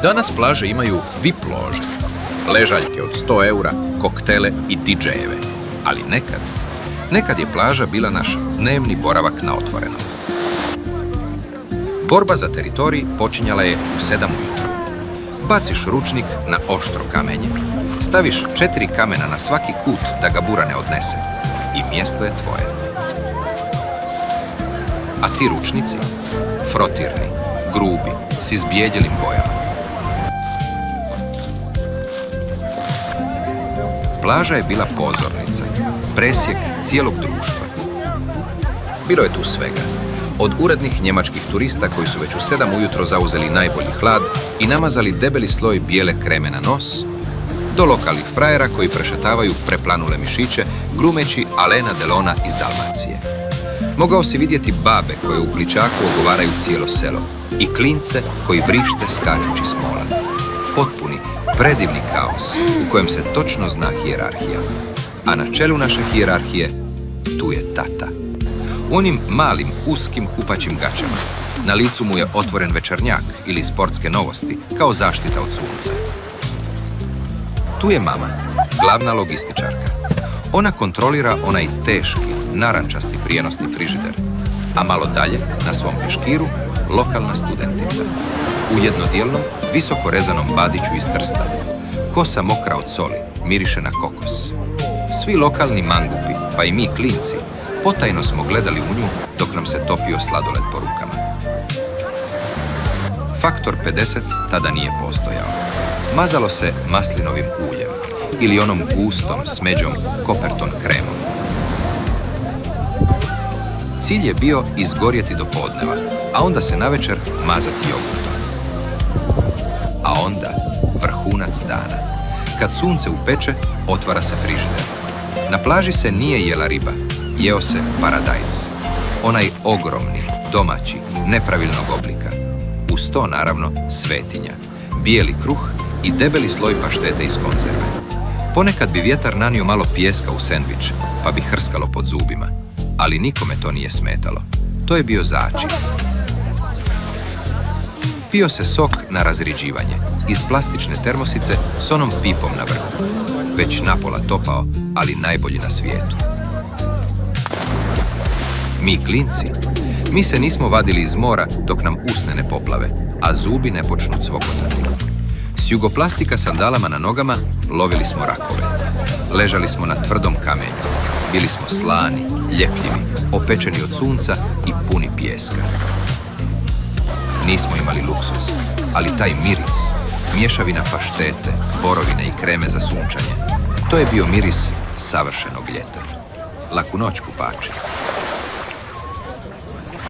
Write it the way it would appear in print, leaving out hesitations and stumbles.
Danas plaže imaju VIP lože, ležaljke od 100 eura, koktele i DJ-eve. Ali nekad je plaža bila naš dnevni boravak na otvorenom. Borba za teritorij počinjala je u 7 ujutro. Baciš ručnik na oštro kamenje, staviš 4 kamena na svaki kut da ga bura ne odnese i mjesto je tvoje. A ti ručnici, frotirni, grubi, s izbijeljelim bojama. Plaža je bila pozornica, presjek cijelog društva. Bilo je tu svega. Od urednih njemačkih turista koji su već u 7 ujutro zauzeli najbolji hlad i namazali debeli sloj bijele kreme na nos, do lokalnih frajera koji prešetavaju preplanule mišiće, glumeći Alena Delona iz Dalmacije. Mogao si vidjeti babe koje u pličaku ogovaraju cijelo selo i klince koji vrište skačući s mola. Potpuni, predivni kaos u kojem se točno zna hijerarhija. A na čelu naše hijerarhije tu je tata. U onim malim, uskim kupaćim gaćama. Na licu mu je otvoren večernjak ili sportske novosti, kao zaštita od sunca. Tu je mama, glavna logističarka. Ona kontrolira onaj teški, narančasti prijenosni frižider, a malo dalje, na svom peškiru, lokalna studentica. U jednodijelnom, visoko rezanom badiću iz Trsta. Kosa mokra od soli, miriše na kokos. Svi lokalni mangupi, pa i mi klinci, potajno smo gledali u nju dok nam se topio sladoled po rukama. Faktor 50 tada nije postojao. Mazalo se maslinovim uljem ili onom gustom smeđom Copperton kremom. Cilj je bio izgorjeti do podneva, a onda se navečer mazati jogurtom. A onda vrhunac dana. Kad sunce upeče, otvara se frižider. Na plaži se nije jela riba, jeo se paradajz. Onaj ogromni, domaći, nepravilnog oblika. Uz to, naravno, svetinja, bijeli kruh i debeli sloj paštete iz konzerve. Ponekad bi vjetar nanio malo pijeska u sendvič, pa bi hrskalo pod zubima. Ali nikome to nije smetalo. To je bio začin. Pio se sok na razriđivanje, iz plastične termosice s onom pipom na vrhu. Već napola topao, ali najbolji na svijetu. Mi klinci, mi se nismo vadili iz mora dok nam usne ne poplave, a zubi ne počnu cvokotati. S jugoplastika sandalama na nogama lovili smo rakove. Ležali smo na tvrdom kamenju. Bili smo slani, ljepljivi, opečeni od sunca i puni pijeska. Nismo imali luksuz, ali taj miris, mješavina paštete, borovine i kreme za sunčanje, to je bio miris savršenog ljeta. Laku noć, kupači.